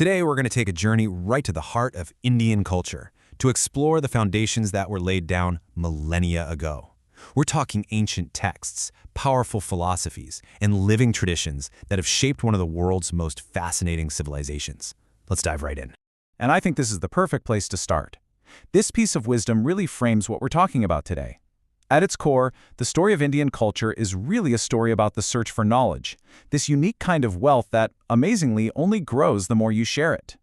Today, we're going to take a journey right to the heart of Indian culture to explore the foundations that were laid down millennia ago. We're talking ancient texts, powerful philosophies, and living traditions that have shaped one of the world's most fascinating civilizations. Let's dive right in. And I think this is the perfect place to start. This piece of wisdom really frames what we're talking about today. At its core, the story of Indian culture is really a story about the search for knowledge, this unique kind of wealth that, amazingly, only grows the more you share it.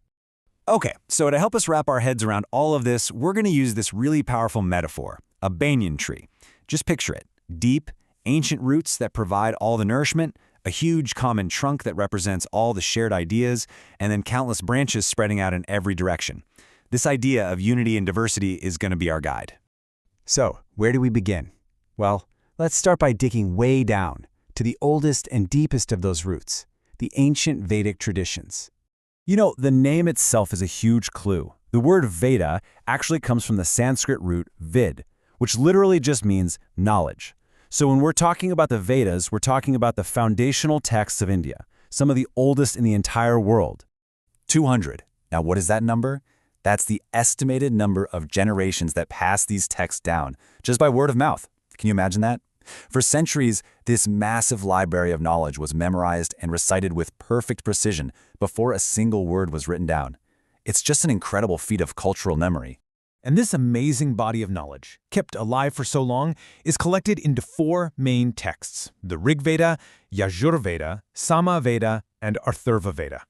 Okay, so to help us wrap our heads around all of this, we're going to use this really powerful metaphor, a banyan tree. Just picture it. Deep, ancient roots that provide all the nourishment, a huge common trunk that represents all the shared ideas, and then countless branches spreading out in every direction. This idea of unity and diversity is going to be our guide. So, where do we begin? Well, let's start by digging way down to the oldest and deepest of those roots, the ancient Vedic traditions. You know, the name itself is a huge clue. The word Veda actually comes from the Sanskrit root vid, which literally just means knowledge. So when we're talking about the Vedas, we're talking about the foundational texts of India, some of the oldest in the entire world. 200. Now what is that number? That's the estimated number of generations that pass these texts down, just by word of mouth. Can you imagine that? For centuries, this massive library of knowledge was memorized and recited with perfect precision before a single word was written down. It's just an incredible feat of cultural memory. And this amazing body of knowledge, kept alive for so long, is collected into four main texts: the Rig Veda, Yajur Veda, Sama Veda, and Atharva Veda.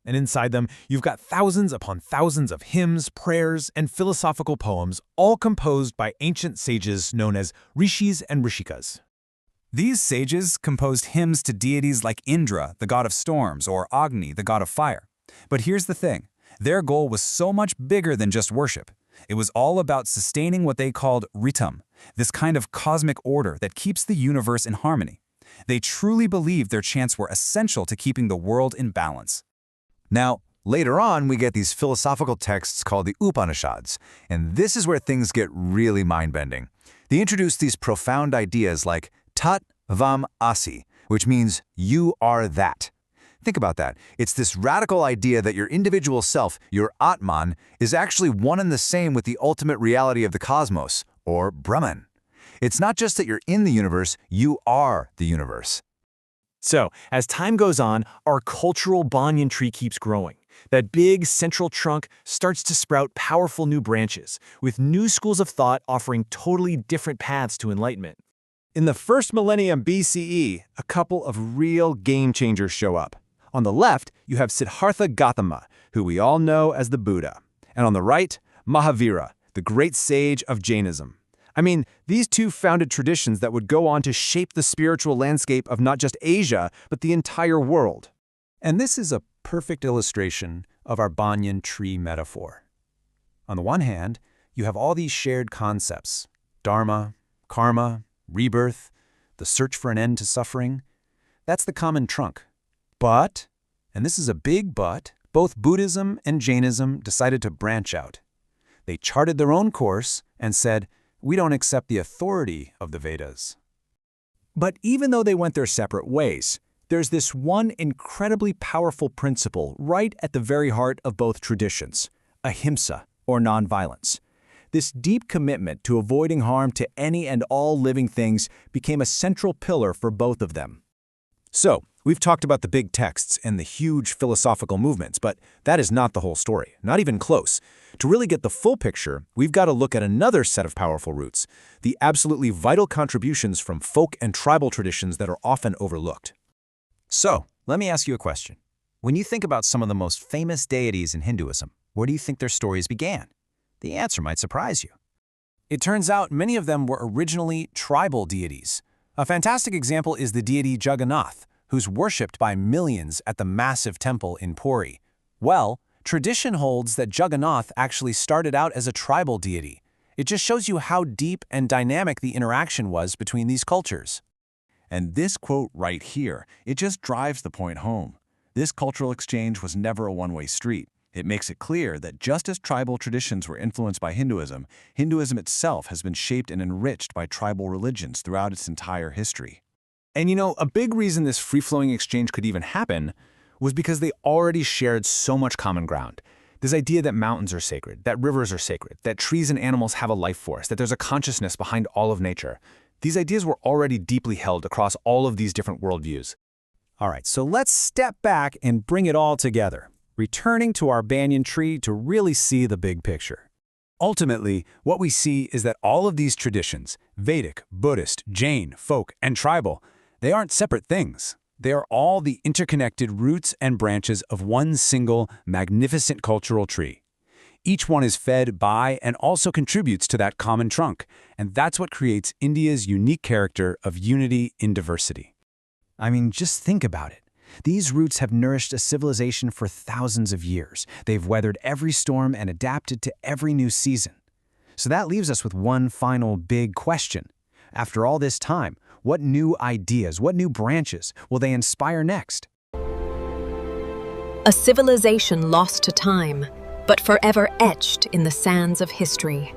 And inside them, you've got thousands upon thousands of hymns, prayers, and philosophical poems, all composed by ancient sages known as rishis and rishikas. These sages composed hymns to deities like Indra, the god of storms, or Agni, the god of fire. But here's the thing. Their goal was so much bigger than just worship. It was all about sustaining what they called ritam, this kind of cosmic order that keeps the universe in harmony. They truly believed their chants were essential to keeping the world in balance. Now, later on, we get these philosophical texts called the Upanishads, and this is where things get really mind-bending. They introduce these profound ideas like Tat Vam Asi, which means you are that. Think about that. It's this radical idea that your individual self, your Atman, is actually one and the same with the ultimate reality of the cosmos, or Brahman. It's not just that you're in the universe, you are the universe. So, as time goes on, our cultural banyan tree keeps growing. That big central trunk starts to sprout powerful new branches, with new schools of thought offering totally different paths to enlightenment. In the first millennium BCE, a couple of real game-changers show up. On the left, you have Siddhartha Gautama, who we all know as the Buddha. And on the right, Mahavira, the great sage of Jainism. I mean, these two founded traditions that would go on to shape the spiritual landscape of not just Asia, but the entire world. And this is a perfect illustration of our banyan tree metaphor. On the one hand, you have all these shared concepts: dharma, karma, rebirth, the search for an end to suffering. That's the common trunk. But, and this is a big but, both Buddhism and Jainism decided to branch out. They charted their own course and said, we don't accept the authority of the Vedas. But even though they went their separate ways, there's this one incredibly powerful principle right at the very heart of both traditions: ahimsa, or nonviolence. This deep commitment to avoiding harm to any and all living things became a central pillar for both of them. So, we've talked about the big texts and the huge philosophical movements, but that is not the whole story, not even close. To really get the full picture, we've got to look at another set of powerful roots, the absolutely vital contributions from folk and tribal traditions that are often overlooked. So, let me ask you a question. When you think about some of the most famous deities in Hinduism, where do you think their stories began? The answer might surprise you. It turns out many of them were originally tribal deities. A fantastic example is the deity Jagannath, who's worshipped by millions at the massive temple in Puri. Well, tradition holds that Jagannath actually started out as a tribal deity. It just shows you how deep and dynamic the interaction was between these cultures. And this quote right here, it just drives the point home. This cultural exchange was never a one-way street. It makes it clear that just as tribal traditions were influenced by Hinduism, Hinduism itself has been shaped and enriched by tribal religions throughout its entire history. And you know, a big reason this free-flowing exchange could even happen was because they already shared so much common ground. This idea that mountains are sacred, that rivers are sacred, that trees and animals have a life force, that there's a consciousness behind all of nature. These ideas were already deeply held across all of these different worldviews. All right, so let's step back and bring it all together, returning to our banyan tree to really see the big picture. Ultimately, what we see is that all of these traditions, Vedic, Buddhist, Jain, folk, and tribal, they aren't separate things. They are all the interconnected roots and branches of one single, magnificent cultural tree. Each one is fed by and also contributes to that common trunk, and that's what creates India's unique character of unity in diversity. I mean, just think about it. These roots have nourished a civilization for thousands of years. They've weathered every storm and adapted to every new season. So that leaves us with one final big question. After all this time, what new ideas, what new branches will they inspire next? A civilization lost to time, but forever etched in the sands of history.